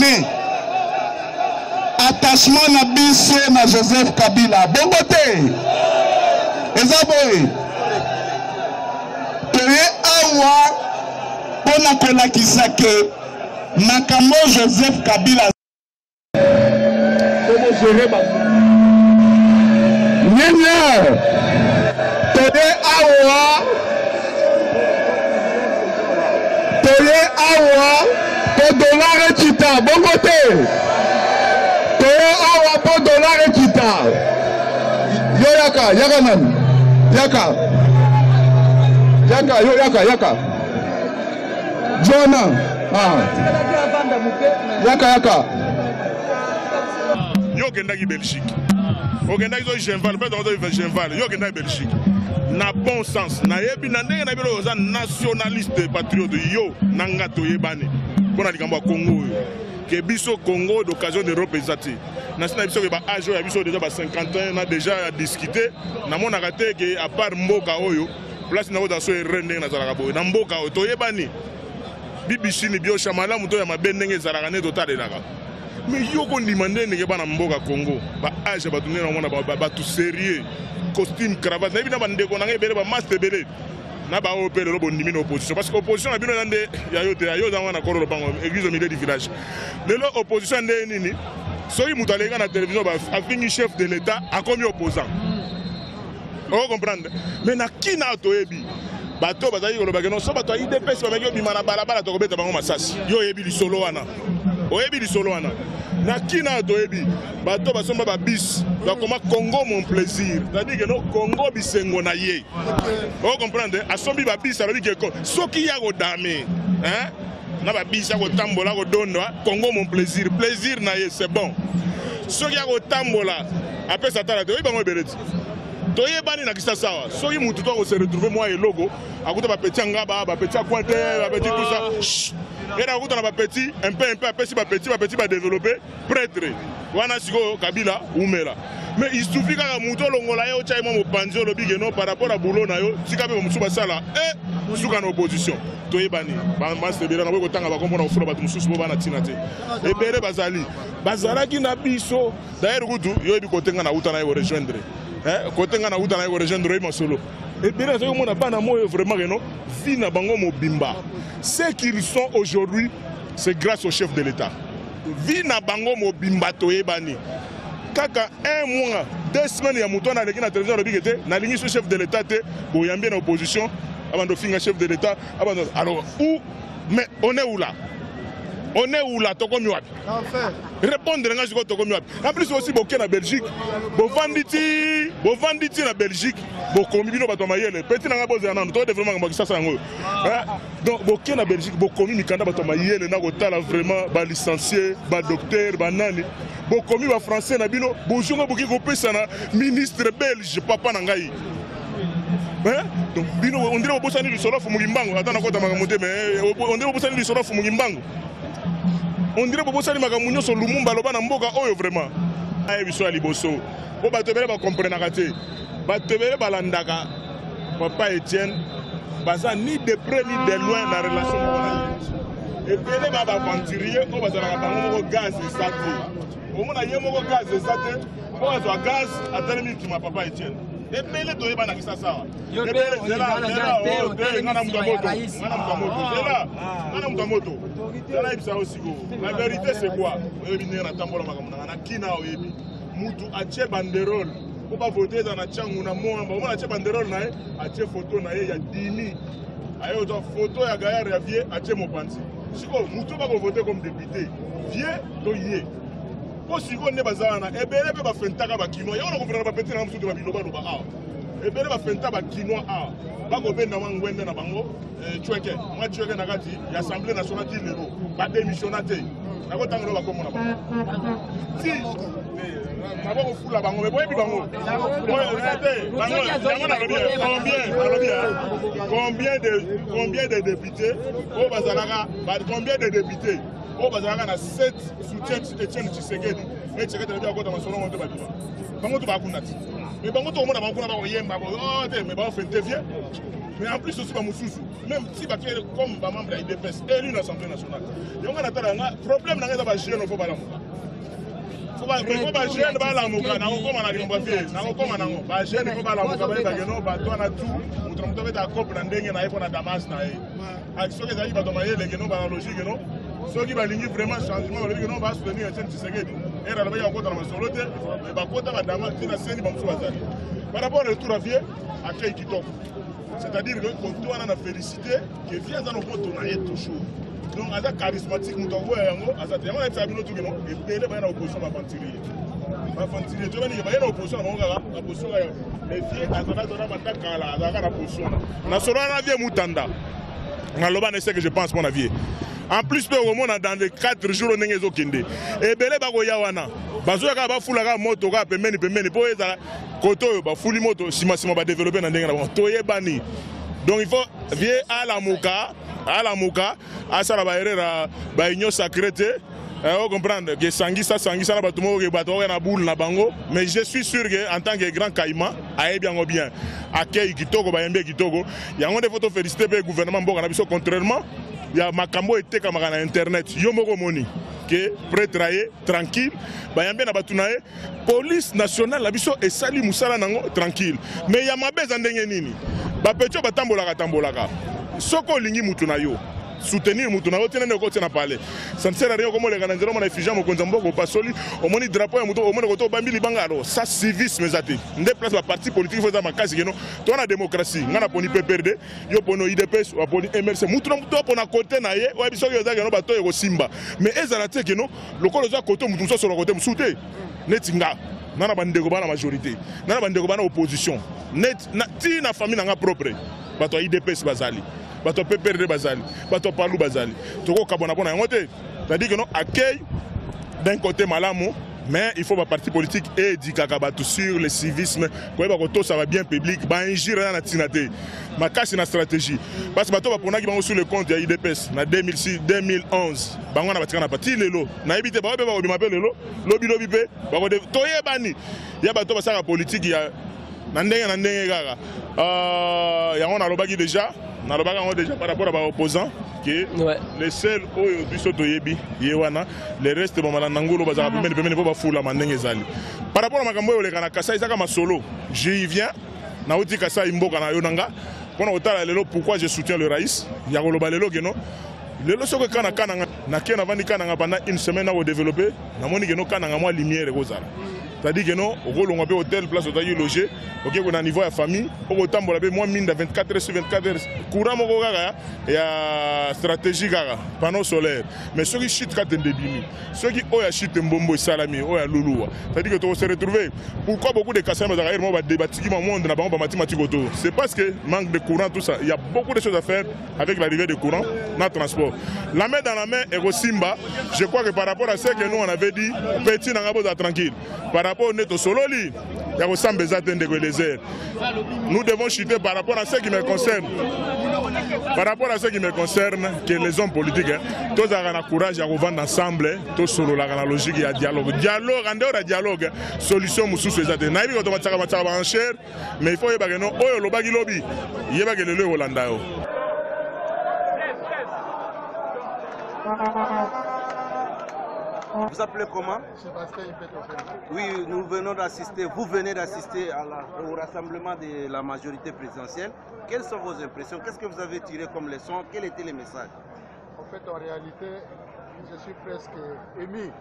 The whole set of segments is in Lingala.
déterminer attachement na biso na Joseph Kabila. Bongo te. Eza boye. Toye awa pona kolakisa ke makambo Joseph Kabila. Comment gérer ba? Nyanya. Toye awa po dollar chita. Bongo te. Awa po dollar kita. Yo yaka man. Yaka. Jona. Yaka. Yo kendaki Belgique. O kendaki zo Genval, peut on Genval. Yo kendaki Belgique. Na bon sens. Na yebi na ndenge na bino za nationaliste patriote yo nanga to yebani. Pona likambo Congo. Que biso Congo d'occasion d'Europe ezati. National biso ba âge ya biso déjà ba 50 ans na déjà discuté. Na mona raté que à part mboka oyo place na oda so rende na zalaka boy. Na mboka oyo to yebani. Bibishini bio chamala muto ya mabendenge zalaka ne total elaka. Mais yo ko ndimande ndenge ba na mboka Congo. Ba âge ba tunena mona ba tout sérieux. Costume cravate. Na bina ba ndeko na ngebe ba master belé. Na ba opérer le bon dimine opposition parce que opposition na bino ndé ya yo za wana korolo bango église au milieu du village. Le opposition ndé nini soki mutu alenga na télévision ba afingi chef de l'état a comme opposant. On comprendre mais na kina toyebi bato bazali ko lobaka non so bato IDPS ba meki bimana balabala to kobeta bango masasi yo yebi lisolo wana oyebi lisolo wana na kina toyebi bato basomba ba bis ba koma Congo mon plaisir c'est-à-dire que no Congo bisengo na ye on comprendre asombi ba bis alobi ke soki ya go dame hein na ba bis ya go tambola go dondo Congo mon plaisir na ye c'est bon soki ya go tambola après ça tala toyebi bango bereti toyebani na kisa sawa soki mutu to ko se retrouver moi et logo akuta ba petit ngaba ba petit cointe ba petit tout ça et là akuta na ba petit un peu après si ba petit ba développer prêtre wana siko Kabila umela mais il suffit ka mutu longola yo chai mo panzo lobi que non par rapport à boulot na yo tika be musu basala suka na opposition toyebani ba master bela na ko tanga ba komona ofura ba mususu bo bana tinate e bere bazalaki na biso d'ailleurs kutu yo bi ko tenga na uta na yo rejoindre côté ngana uta na rejoindre ma solo et bien ça on a pas na moyo vraiment non vie na bango mobimba ce qu'ils sont aujourd'hui c'est grâce au chef de l'état vie na bango mobimba toyebani kaka un mois 2 semaines ya muto na leki na télévision robikete na lingi ce chef de l'état te boyambie na opposition avant de finir chef de l'état avant alors où mais on est où là tokomi wapi répondre nga jiko tokomi wapi en plus aussi boké na Belgique bovanditi na Belgique bokomi bino bato mayele petit na nga boze na to développement ngamba kisasa ngo donc boké na Belgique bokomi mikanda bato mayele na kotala vraiment ba licencié ba docteur ba nani bokomi ba français na bino bojonga boki kopesa na ministre belge papa na ngai donc bino on dirait obosani lisolo fu mugimbango atana kota makamuté mais on dirait obosani lisolo fu mugimbango on dirait que ça maka munyo so Lumumba loba na mboka oyo vraiment ay biso ali boso po batebele ba comprendre kate batebele balandaka papa Etienne baza ni de près ni de loin na relation na et pele ba aventurier o bazala bango gaz esate o mona ye moko gaz esate o azo gaz atalemi ki ma papa Etienne et pele toyeba na kisa sawa et pele zela ngana mutamoto la vérité c'est quoi? Mutu ache banderole pour pas voter dans la changu na mwamba on ache banderole na ache photo na ya dimi ayo to photo ya gayar ya vie ache mopanzi siko mutu ba voter comme député vie to yé ko siko ne bazana ebele be ba fentaka ba kino ya on ko ba petit na mutu ba biloba no ba ebele ba fenta ba kino bako benda mangwende na bango chweke mwa chweke na kati ya assemblée nationale di lelo ba démissionnaté na ko tangelo ba komona ba si na bako fula bango me boyebi bango combien de députés au bazalaka combien de députés au bazalaka na 7 soutien Etienne Tshisekedi et tu sais que tu as dit à ma solo monte badima bango to bakunati mais bango to mona bango na ba yemba bo oh te mais ba fait dévier mais en plus aussi ba mususu même si ba comme ba membre de l'IDPS élu dans l'Assemblée nationale yonga na tala nga problème na nga ba jeune fo ba la faut ba jeune ba la muka na ko mana limba vie na ko mana ngo ba jeune fo ba la muka ba ba no ba to na tout mutra muta beta couple na ndenge na ipo na Damas na e action que za iba to mayele que no ba logique no ceux qui balingi vraiment changement le non va soutenir un Tshisekedi era la baya kota na masolote e ba kota ba Damas tina seni ba msu bazali par rapport au retour à vie à Kei Kitoko. C'est-à-dire que quand on a la félicité, que vient dans nos potes, on a toujours. Donc, à charismatique, nous avons à ça, on a fait un autre nom, et puis il y a une opposition à Fantilier. À Fantilier, tu vois, il y a une opposition à l'opposition à les filles, à la opposition. Nous sommes à la vie Moutanda. C'est ce que je pense, mon avis. En plus, dans les 4 jours, on est au Kende. Et Belé Bagoyawana. Bazoka ba fulaka moto ka pemeni po ezala koto ba fuli moto sima ba développer na ndenge na bon toye bani donc il faut vier à la muka à ça ba erreur ba union sacrée on comprendre que sangisa na batumo ke bato na boule na bango mais je suis sûr que en tant que grand caïman aye bien akei kitoko ba yembe kitoko yango de photo féliciter le gouvernement mboka na biso contrairement il y a makambo ete kamaka na internet yo moko moni que prêtre tranquille bayambe na batunaye police nationale la biso esali musala nango tranquille mais il y a mabeza ndenge nini ba petio batambolaka soko lingi mutu na yo soutenir mutu na yo tena ko tena parler ça ne sert à rien comme les ganandero mon effigie mo konzambo ko pasoli au moni drapeau ya mutu au moni ko to bambili bangaro ça civisme zati nde place ba parti politique faut za makasi keno to na démocratie ngana poni PPRD yo pono IDPS wa poni MRC mutu na mutu pona côté na ye wa biso yo za keno bato yo simba mais ezala te keno lokolo za côté mutu so sur côté musute netinga nana bandeko bana majorité nana bandeko bana opposition net na ti na famille nga propre bato IDPS bazali bato PPRD bazali bato Palu bazali toko kabona bona ngote c'est-à-dire que non accueil d'un côté malamu mais il faut ba parti politique et dikaka bato sur le civisme ko ba ko ça va bien public ba injira na tinate makasi na stratégie parce que bato ba pona ki bango sur le compte ya IDPS na 2006 2011 bango na batika na parti lelo na ebite ba ba ko bimapel lelo lobi pe ba ko toyebani ya bato ba saka politique ya na ndenge kaka yango na lobaki déjà par rapport à opposants que les seuls oyo biso toyebi yewana les restes bomala nangolo bazaka pemene po bafula mandenge zali par rapport à makambo oyo leka na Kasai ezaka masolo j'y viens na uti Kasai mboka na yo nanga pona otala lelo pourquoi je soutiens le Raïs ya koloba lelo keno lelo soko kana na kena vandi kana pendant une semaine à développer na moni keno kana moi lumière kozala. C'est-à-dire que non, au rôle on peut hôtel, place où il logé, ok, on a niveau de famille, au temps on a moins mine de 24 heures sur 24 heures. Courant mon gars, il y a stratégie gars, panneau solaire. Mais ceux qui chutent quand ils débiment, ceux qui ont chuté mbombo salami, ont un loulou. C'est-à-dire que tu vas se retrouver. Pourquoi beaucoup de casseurs me derrière moi va débattre qui monde dans la banque mathématique auto. C'est parce que manque de courant tout ça. Il y a beaucoup de choses à faire avec l'arrivée de courant dans le transport. La main dans la main et au Simba, je crois que par rapport à ce que nous on avait dit, petit n'anga tranquille. Par rapport au Neto Sololi, il y a aussi besoin de les airs. Nous devons chuter par rapport à ce qui me concerne. Par rapport à ce qui me concerne, que les hommes politiques, tous ont le courage à revendre ensemble, tous sur la logique et dialogue. Dialogue, en dehors de dialogue, solution moussous les athées. Naïvi quand on va faire en chair, mais il faut y avoir un lobby lobby. Il y a le Hollanda. Vous appelez comment? Oui, nous venons d'assister, vous venez d'assister au rassemblement de la majorité présidentielle. Quelles sont vos impressions? Qu'est-ce que vous avez tiré comme leçon? Quels étaient les messages? En fait, en réalité, je suis presque ému,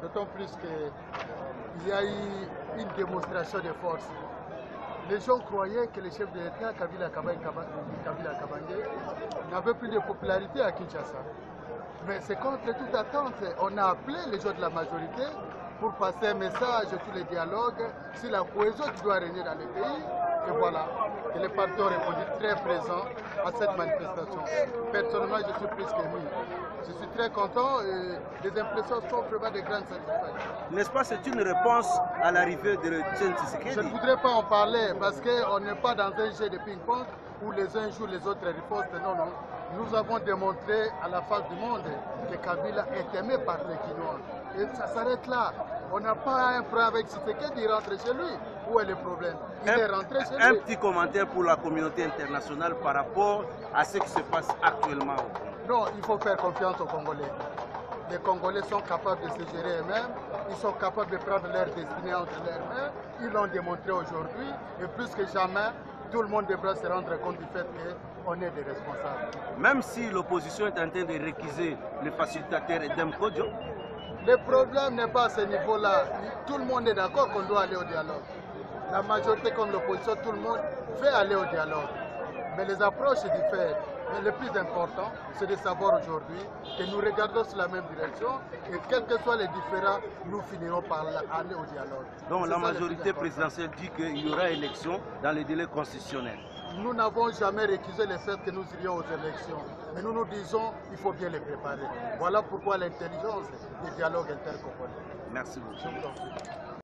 d'autant plus qu'il y a eu une démonstration de force. Les gens croyaient que le chef de l'État, Kabila Kabangé, n'avait plus de popularité à Kinshasa. Mais c'est contre toute attente. On a appelé les gens de la majorité pour passer un message sur les dialogues, sur la cohésion qui doit régner dans le pays. Et voilà, et les partis ont répondu très présents à cette manifestation. Personnellement, je suis plus qu'ému. Je suis très content et les impressions sont vraiment de grandes satisfactions. N'est-ce pas, c'est une réponse à l'arrivée de Tshisekedi? Je ne voudrais pas en parler parce qu'on n'est pas dans un jeu de ping-pong où les uns jouent, les autres ripostent. Non, non. Nous avons démontré à la face du monde que Kabila est aimé par les Guinois. Et ça s'arrête là. On n'a pas un problème avec Tshisekedi, il rentre chez lui. Où est le problème? Il est rentré chez lui. Un petit commentaire pour la communauté internationale par rapport à ce qui se passe actuellement. Non, il faut faire confiance aux Congolais. Les Congolais sont capables de se gérer eux-mêmes, ils sont capables de prendre leur destinée entre leurs mains, ils l'ont démontré aujourd'hui, et plus que jamais, tout le monde devra se rendre compte du fait qu'on est des responsables. Même si l'opposition est en train de récuser le facilitateur Edem Kodjo, le problème n'est pas à ce niveau-là. Tout le monde est d'accord qu'on doit aller au dialogue. La majorité comme l'opposition, tout le monde veut aller au dialogue. Mais les approches diffèrent. Mais le plus important, c'est de savoir aujourd'hui que nous regardons sur la même direction et quels que soient les différends, nous finirons par aller au dialogue. Donc la majorité présidentielle dit qu'il y aura élection dans les délais constitutionnels. Nous n'avons jamais récusé le fait que nous irions aux élections. Mais nous nous disons qu'il faut bien les préparer. Voilà pourquoi l'intelligence des dialogues intercongolais. Merci beaucoup.